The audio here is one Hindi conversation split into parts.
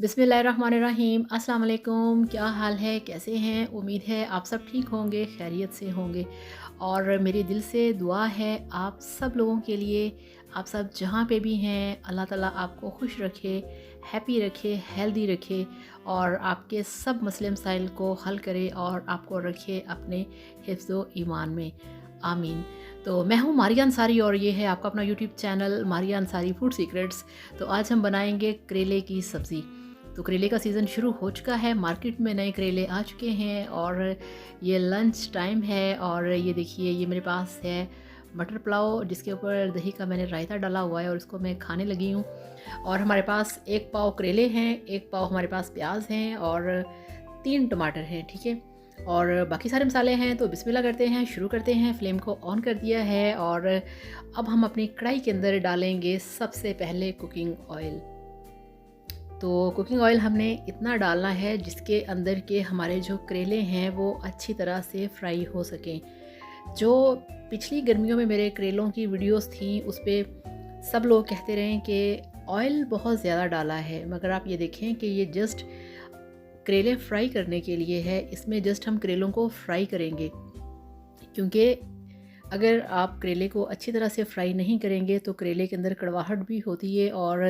बिस्मिल्लाहिर्रहमानिर्रहीम। अस्सलाम वालेकुम। क्या हाल है, कैसे हैं? उम्मीद है आप सब ठीक होंगे, खैरियत से होंगे। और मेरे दिल से दुआ है आप सब लोगों के लिए, आप सब जहाँ पे भी हैं, अल्लाह ताला आपको खुश रखे, हैप्पी रखे, हेल्दी रखे और आपके सब मसले मसाइल को हल करे और आपको रखे अपने हिफ्ज़ व ईमान में। आमीन। तो मैं हूँ मारिया अंसारी और ये है आपका अपना YouTube channel Maria Ansari food secrets. तो आज हम बनाएंगे करेले की सब्ज़ी। तो करेले का सीज़न शुरू हो चुका है, मार्केट में नए करेले आ चुके हैं और ये लंच टाइम है। और ये देखिए, ये मेरे पास है मटर पुलाव जिसके ऊपर दही का मैंने रायता डाला हुआ है और इसको मैं खाने लगी हूँ। और हमारे पास 1 पाव करेले हैं, 1 पाव हमारे पास प्याज हैं और 3 टमाटर हैं, ठीक है। और बाकी सारे मसाले हैं। तो बिस्मिल्लाह करते हैं, शुरू करते हैं। फ्लेम को ऑन कर दिया है और अब हम अपनी कढ़ाई के अंदर डालेंगे सबसे पहले कुकिंग ऑयल। तो कुकिंग ऑयल हमने इतना डालना है जिसके अंदर के हमारे जो करेले हैं वो अच्छी तरह से फ्राई हो सकें। जो पिछली गर्मियों में मेरे करेलों की वीडियोस थी उस पे सब लोग कहते रहे कि ऑयल बहुत ज़्यादा डाला है, मगर आप ये देखें कि ये जस्ट करेले फ्राई करने के लिए है। इसमें जस्ट हम करेलों को फ्राई करेंगे, क्योंकि अगर आप करेले को अच्छी तरह से फ्राई नहीं करेंगे तो करेले के अंदर कड़वाहट भी होती है और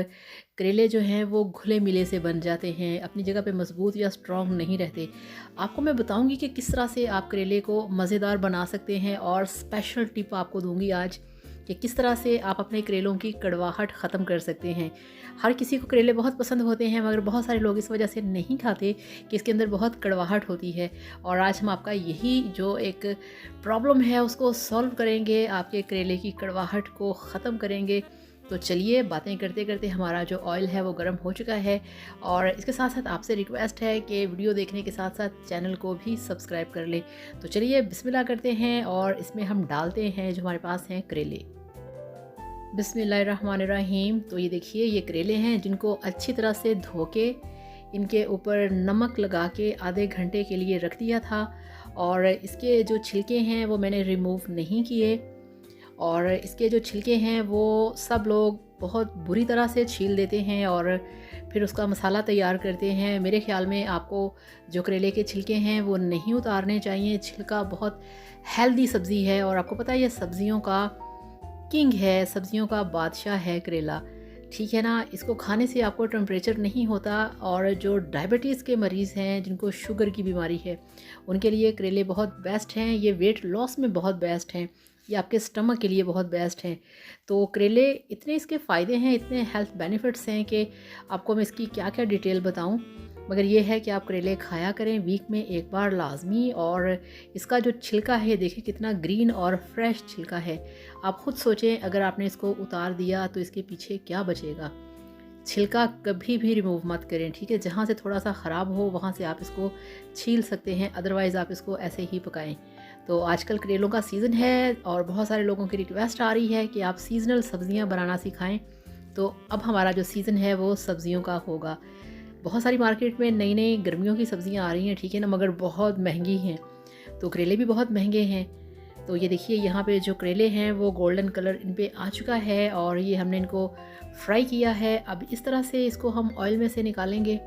करेले जो हैं वो घुले मिले से बन जाते हैं, अपनी जगह पे मजबूत या स्ट्रॉन्ग नहीं रहते। आपको मैं बताऊंगी कि किस तरह से आप करेले को मज़ेदार बना सकते हैं और स्पेशल टिप आपको दूंगी आज कि किस तरह से आप अपने करेलों की कड़वाहट ख़त्म कर सकते हैं। हर किसी को करेले बहुत पसंद होते हैं, मगर बहुत सारे लोग इस वजह से नहीं खाते कि इसके अंदर बहुत कड़वाहट होती है। और आज हम आपका यही जो एक प्रॉब्लम है उसको सॉल्व करेंगे, आपके करेले की कड़वाहट को ख़त्म करेंगे। तो चलिए, बातें करते करते हमारा जो ऑयल है वो गर्म हो चुका है। और इसके साथ साथ आपसे रिक्वेस्ट है कि वीडियो देखने के साथ साथ चैनल को भी सब्सक्राइब कर लें। तो चलिए बिस्मिल्लाह करते हैं और इसमें हम डालते हैं जो हमारे पास हैं करेले। बिस्मिल्लाहिर्रहमानिर्रहीम। तो ये देखिए, ये करेले हैं जिनको अच्छी तरह से धो के इनके ऊपर नमक लगा के आधे घंटे के लिए रख दिया था। और इसके जो छिलके हैं वो मैंने रिमूव नहीं किए। और इसके जो छिलके हैं वो सब लोग बहुत बुरी तरह से छील देते हैं और फिर उसका मसाला तैयार करते हैं। मेरे ख़्याल में आपको जो करेले के छिलके हैं वो नहीं उतारने चाहिए। छिलका बहुत हेल्दी सब्ज़ी है और आपको पता है ये सब्ज़ियों का किंग है, सब्जियों का बादशाह है करेला, ठीक है ना। इसको खाने से आपको टेम्परेचर नहीं होता और जो डायबिटीज़ के मरीज़ हैं, जिनको शुगर की बीमारी है, उनके लिए करेले बहुत बेस्ट हैं। ये वेट लॉस में बहुत बेस्ट हैं, ये आपके स्टमक के लिए बहुत बेस्ट हैं। तो करेले इतने इसके फ़ायदे हैं, इतने हेल्थ बेनिफिट्स हैं कि आपको मैं इसकी क्या क्या डिटेल बताऊं। मगर ये है कि आप करेले खाया करें वीक में 1 बार लाजमी। और इसका जो छिलका है देखिए कितना ग्रीन और फ्रेश छिलका है। आप खुद सोचें, अगर आपने इसको उतार दिया तो इसके पीछे क्या बचेगा। छिलका कभी भी रिमूव मत करें, ठीक है। जहाँ से थोड़ा सा ख़राब हो वहाँ से आप इसको छील सकते हैं, अदरवाइज़ आप इसको ऐसे ही पकाएं। तो आजकल करेलों का सीज़न है और बहुत सारे लोगों की रिक्वेस्ट आ रही है कि आप सीज़नल सब्ज़ियाँ बनाना सिखाएं। तो अब हमारा जो सीज़न है वो सब्ज़ियों का होगा। बहुत सारी मार्केट में नई नई गर्मियों की सब्ज़ियाँ आ रही हैं, ठीक है ना, मगर बहुत महंगी हैं। तो करेले भी बहुत महंगे हैं। तो ये देखिए, यहाँ पे जो करेले हैं वो गोल्डन कलर इन पे आ चुका है और ये हमने इनको फ्राई किया है। अब इस तरह से इसको हम ऑयल में से निकालेंगे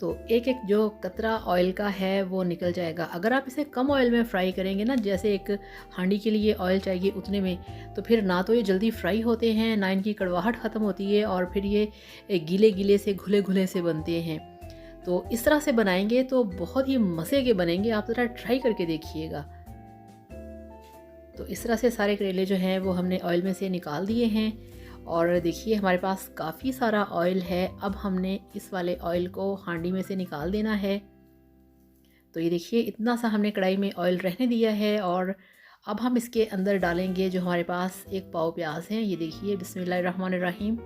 तो एक एक जो कतरा ऑयल का है वो निकल जाएगा। अगर आप इसे कम ऑयल में फ्राई करेंगे ना, जैसे एक हांडी के लिए ऑयल चाहिए उतने में, तो फिर ना तो ये जल्दी फ्राई होते हैं, ना इनकी कड़वाहट ख़त्म होती है और फिर ये गीले गीले से घुले घुले से बनते हैं। तो इस तरह से बनाएंगे तो बहुत ही मज़े के बनेंगे, आप ज़रा ट्राई करके देखिएगा। तो इस तरह से सारे करेले जो हैं वो हमने ऑयल में से निकाल दिए हैं और देखिए हमारे पास काफ़ी सारा ऑयल है। अब हमने इस वाले ऑयल को हांडी में से निकाल देना है। तो ये देखिए, इतना सा हमने कढ़ाई में ऑयल रहने दिया है और अब हम इसके अंदर डालेंगे जो हमारे पास 1 पाव प्याज हैं। ये देखिए, बिस्मिल्लाहिर्रहमानिर्रहीम।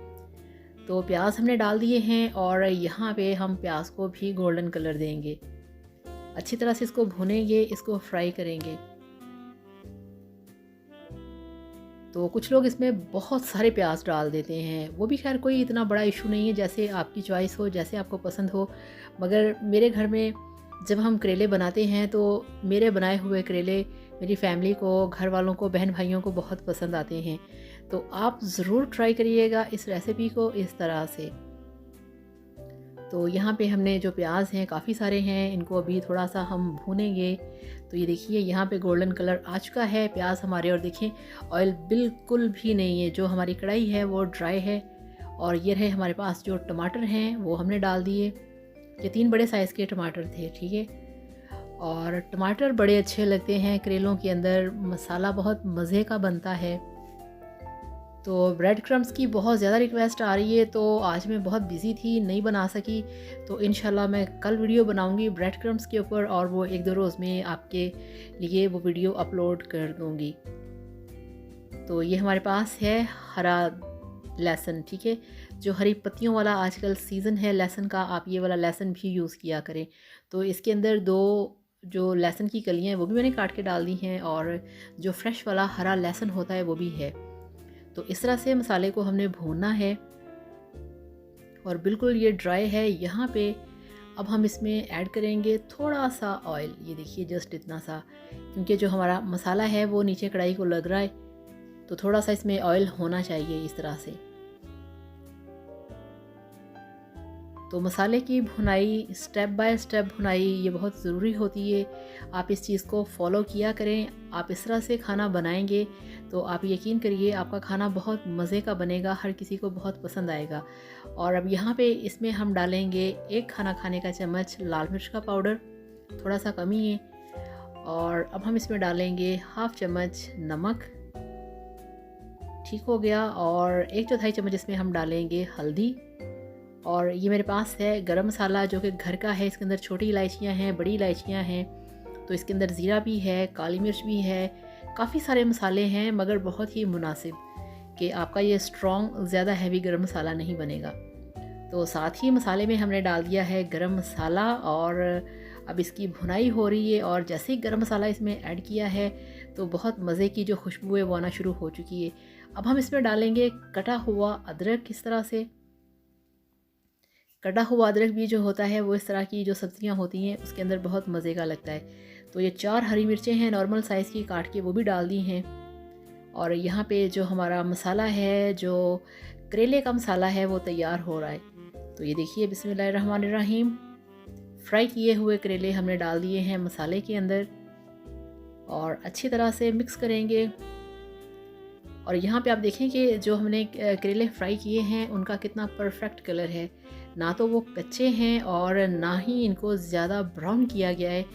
तो प्याज हमने डाल दिए हैं और यहाँ पे हम प्याज को भी गोल्डन कलर देंगे। अच्छी तरह से इसको भुनेंगे, इसको फ्राई करेंगे। तो कुछ लोग इसमें बहुत सारे प्याज डाल देते हैं, वो भी खैर कोई इतना बड़ा इशू नहीं है, जैसे आपकी चॉइस हो, जैसे आपको पसंद हो। मगर मेरे घर में जब हम करेले बनाते हैं तो मेरे बनाए हुए करेले मेरी फैमिली को, घर वालों को, बहन भाइयों को बहुत पसंद आते हैं। तो आप ज़रूर ट्राई करिएगा इस रेसिपी को इस तरह से। तो यहाँ पे हमने जो प्याज हैं काफ़ी सारे हैं, इनको अभी थोड़ा सा हम भूनेंगे। तो ये देखिए यहाँ पे गोल्डन कलर आ चुका है प्याज हमारे, और देखिए ऑयल बिल्कुल भी नहीं है, जो हमारी कढ़ाई है वो ड्राई है। और ये रहे हमारे पास जो टमाटर हैं वो हमने डाल दिए। ये 3 बड़े साइज़ के टमाटर थे, ठीक है। और टमाटर बड़े अच्छे लगते हैं करेलों के अंदर, मसाला बहुत मज़े का बनता है। तो ब्रेड क्रम्स की बहुत ज़्यादा रिक्वेस्ट आ रही है, तो आज मैं बहुत बिज़ी थी, नहीं बना सकी। तो इंशाल्लाह मैं कल वीडियो बनाऊंगी ब्रेड क्रम्स के ऊपर, और वो 1-2 रोज़ में आपके लिए वो वीडियो अपलोड कर दूंगी। तो ये हमारे पास है हरा लहसुन, ठीक है, जो हरी पत्तियों वाला आजकल सीज़न है लहसुन का, आप ये वाला लहसुन भी यूज़ किया करें। तो इसके अंदर 2 जो लहसुन की कलियाँ हैं वो भी मैंने काट के डाल दी हैं, और जो फ्रेश वाला हरा लहसुन होता है वो भी है। तो इस तरह से मसाले को हमने भूनना है, और बिल्कुल ये ड्राई है। यहाँ पे अब हम इसमें ऐड करेंगे थोड़ा सा ऑयल, ये देखिए जस्ट इतना सा, क्योंकि जो हमारा मसाला है वो नीचे कढ़ाई को लग रहा है, तो थोड़ा सा इसमें ऑयल होना चाहिए इस तरह से। तो मसाले की भुनाई, स्टेप बाय स्टेप भुनाई, ये बहुत ज़रूरी होती है। आप इस चीज़ को फॉलो किया करें। आप इस तरह से खाना बनाएंगे तो आप यकीन करिए आपका खाना बहुत मज़े का बनेगा, हर किसी को बहुत पसंद आएगा। और अब यहाँ पे इसमें हम डालेंगे 1 खाना खाने का चम्मच लाल मिर्च का पाउडर, थोड़ा सा कम ही है। और अब हम इसमें डालेंगे 1/2 चम्मच नमक, ठीक हो गया। और 1/4 चम्मच इसमें हम डालेंगे हल्दी। और ये मेरे पास है गरम मसाला जो कि घर का है, इसके अंदर छोटी इलायचियाँ हैं, बड़ी इलायचियाँ हैं, तो इसके अंदर ज़ीरा भी है, काली मिर्च भी है, काफ़ी सारे मसाले हैं, मगर बहुत ही मुनासिब कि आपका ये स्ट्रॉन्ग ज़्यादा हैवी गरम मसाला नहीं बनेगा। तो साथ ही मसाले में हमने डाल दिया है गरम मसाला, और अब इसकी भुनाई हो रही है। और जैसे ही गरम मसाला इसमें ऐड किया है तो बहुत मज़े की जो खुशबू है वो आना शुरू हो चुकी है। अब हम इसमें डालेंगे कटा हुआ अदरक। इस तरह से कटा हुआ अदरक भी जो होता है वो इस तरह की जो सब्ज़ियाँ होती हैं उसके अंदर बहुत मज़े का लगता है। तो ये 4 हरी मिर्चें हैं नॉर्मल साइज़ की, काट के वो भी डाल दी हैं। और यहाँ पे जो हमारा मसाला है, जो करेले का मसाला है, वो तैयार हो रहा है। तो ये देखिए बिस्मिल्लाहिर्रहमानिर्रहीम, फ्राई किए हुए करेले हमने डाल दिए हैं मसाले के अंदर, और अच्छी तरह से मिक्स करेंगे। और यहाँ पे आप देखें कि जो हमने करेले फ्राई किए हैं उनका कितना परफेक्ट कलर है, ना तो वो कच्चे हैं और ना ही इनको ज़्यादा ब्राउन किया गया है।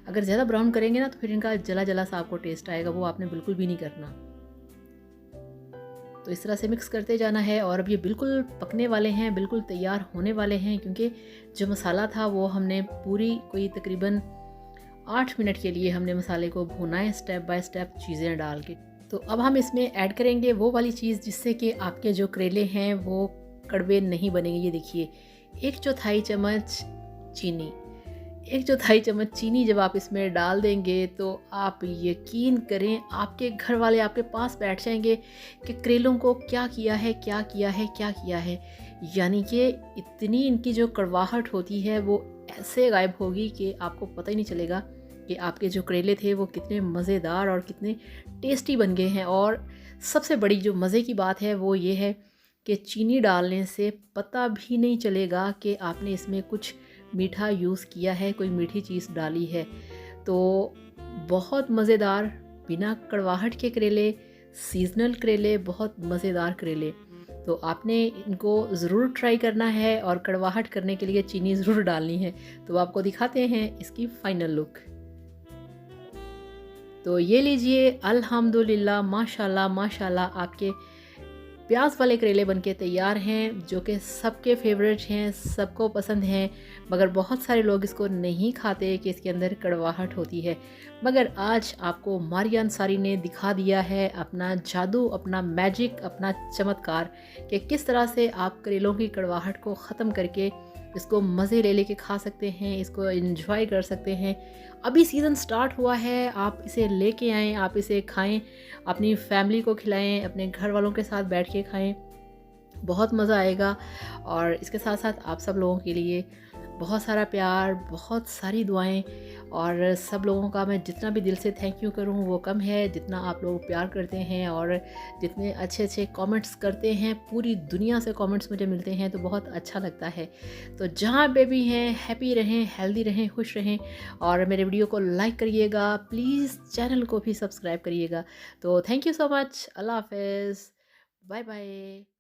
अगर ज़्यादा ब्राउन करेंगे ना तो फिर इनका जला जला सा आपको टेस्ट आएगा, वो आपने बिल्कुल भी नहीं करना। तो इस तरह से मिक्स करते जाना है। और अब ये बिल्कुल पकने वाले हैं, बिल्कुल तैयार होने वाले हैं, क्योंकि जो मसाला था वो हमने पूरी कोई तकरीबन 8 मिनट के लिए हमने मसाले को भूना है, स्टेप बाय स्टेप चीज़ें डाल के। तो अब हम इसमें ऐड करेंगे वो वाली चीज़ जिससे कि आपके जो करेले हैं वो कड़वे नहीं बनेंगे। ये देखिए 1/4 चम्मच चीनी, 1/4 चम्मच चीनी जब आप इसमें डाल देंगे तो आप यकीन करें आपके घर वाले आपके पास बैठ जाएंगे कि करेलों को क्या किया है, क्या किया है, क्या किया है। यानी कि इतनी इनकी जो कड़वाहट होती है वो ऐसे गायब होगी कि आपको पता ही नहीं चलेगा कि आपके जो करेले थे वो कितने मज़ेदार और कितने टेस्टी बन गए हैं। और सबसे बड़ी जो मज़े की बात है वो ये है कि चीनी डालने से पता भी नहीं चलेगा कि आपने इसमें कुछ मीठा यूज़ किया है, कोई मीठी चीज़ डाली है। तो बहुत मज़ेदार बिना कड़वाहट के करेले, सीजनल करेले, बहुत मज़ेदार करेले। तो आपने इनको ज़रूर ट्राई करना है, और कड़वाहट करने के लिए चीनी ज़रूर डालनी है। तो आपको दिखाते हैं इसकी फ़ाइनल लुक। तो ये लीजिए, अल्हम्दुलिल्लाह, माशाल्लाह माशाल्लाह, आपके प्याज वाले करेले बनके तैयार हैं, जो कि सबके फेवरेट हैं, सबको पसंद हैं। मगर बहुत सारे लोग इसको नहीं खाते कि इसके अंदर कड़वाहट होती है। मगर आज आपको मारिया अंसारी ने दिखा दिया है अपना जादू, अपना मैजिक, अपना चमत्कार, कि किस तरह से आप करेलों की कड़वाहट को ख़त्म करके इसको मज़े ले लेके खा सकते हैं, इसको एंजॉय कर सकते हैं। अभी सीज़न स्टार्ट हुआ है, आप इसे लेके आएँ, आप इसे खाएं, अपनी फैमिली को खिलाएं, अपने घर वालों के साथ बैठ के खाएं, बहुत मज़ा आएगा। और इसके साथ साथ आप सब लोगों के लिए बहुत सारा प्यार, बहुत सारी दुआएं, और सब लोगों का मैं जितना भी दिल से थैंक यू करूँ वो कम है, जितना आप लोग प्यार करते हैं और जितने अच्छे अच्छे कमेंट्स करते हैं, पूरी दुनिया से कमेंट्स मुझे मिलते हैं तो बहुत अच्छा लगता है। तो जहाँ पे भी हैं हैप्पी रहें, हेल्दी रहें, खुश रहें और मेरे वीडियो को लाइक करिएगा, प्लीज़ चैनल को भी सब्सक्राइब करिएगा। तो थैंक यू सो मच, अल्लाह हाफ़िज़, बाय बाय।